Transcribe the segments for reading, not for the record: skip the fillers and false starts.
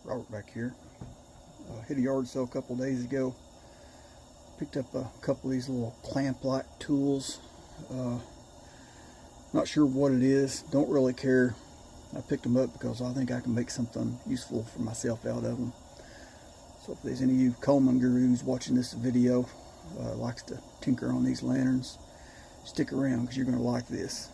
Robert back here. Hit a yard sale a couple days ago. Picked up a couple of these little clamp-like tools. Not sure what it is. Don't really care. I picked them up because I think I can make something useful for myself out of them. So if there's any of you Coleman gurus watching this video likes to tinker on these lanterns, stick around because you're going to like this.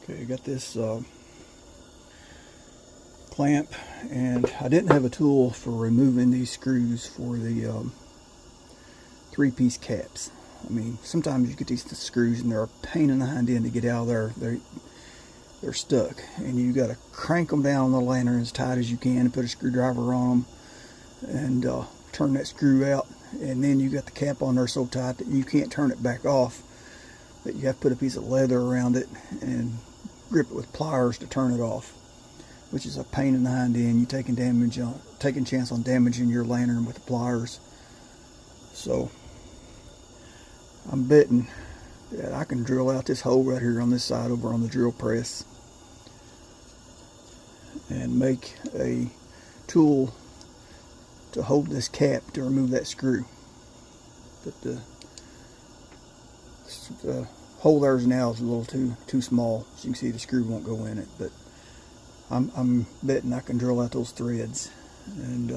Okay, I got this clamp, and I didn't have a tool for removing these screws for the three-piece caps. I mean, sometimes you get these screws and they're a pain in the hind end to get out of there. They're stuck, and you got to crank them down on the lantern as tight as you can and put a screwdriver on them and turn that screw out, and then you got the cap on there so tight that you can't turn it back off, that you have to put a piece of leather around it and grip it with pliers to turn it off, which is a pain in the hind end. You're taking chance on damaging your lantern with the pliers. So I'm betting that I can drill out this hole right here on this side over on the drill press and make a tool to hold this cap to remove that screw. But the hole there now is a little too small. As you can see, the screw won't go in it, but I'm betting I can drill out those threads and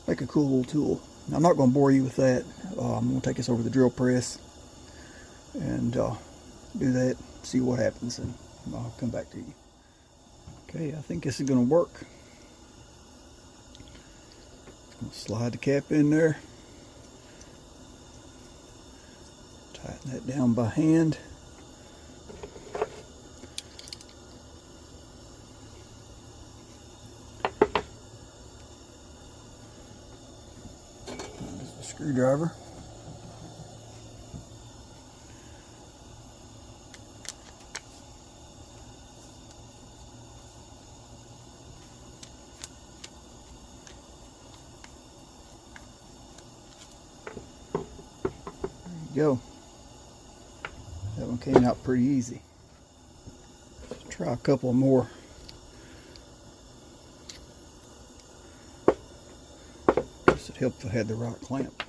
make a cool little tool. Now, I'm not going to bore you with that. I'm going to take this over the drill press and do that, see what happens, and I'll come back to you. Okay, I think this is going to work. I'm going to slide the cap in there. Tighten that down by hand. There's the screwdriver. There you go. That one came out pretty easy. Let's try a couple more. Guess it helped if I had the right clamp.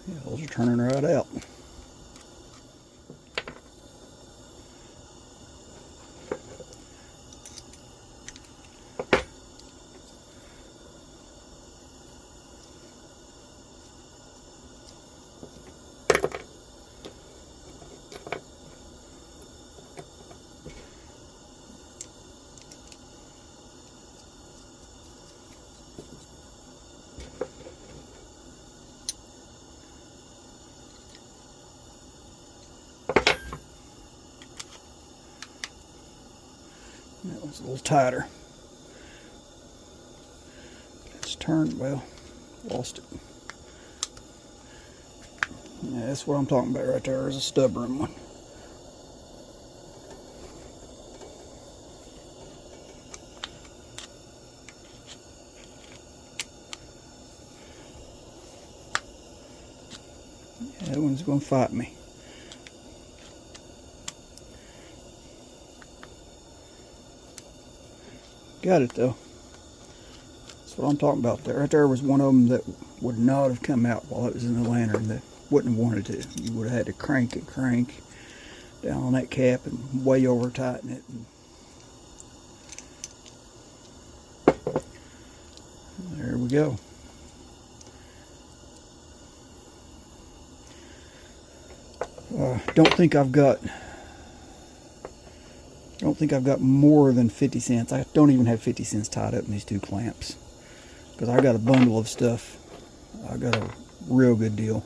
Yeah, those are turning right out. That one's a little tighter. It's turned, well, lost it. Yeah, that's what I'm talking about right there, is a stubborn one. Yeah, that one's going to fight me. Got it though. That's what I'm talking about there. Right there was one of them that would not have come out while it was in the lantern, that wouldn't have wanted to. You would have had to crank and crank down on that cap and way over tighten it. And, 'There we go. Don't think I've got more than 50 cents. I don't even have 50 cents tied up in these two clamps because I got a bundle of stuff. I got a real good deal.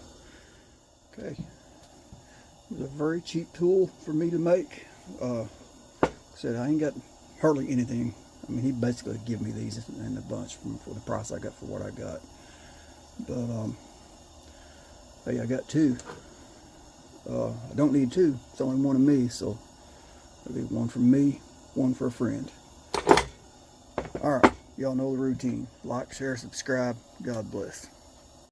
Okay, it was a very cheap tool for me to make. Like I said, I ain't got hardly anything. I mean, he basically gave me these in a bunch for the price I got for what I got. But hey, I got two. I don't need two. It's only one of me, so it'll be one for me, one for a friend. All right, y'all know the routine. Like, share, subscribe. God bless.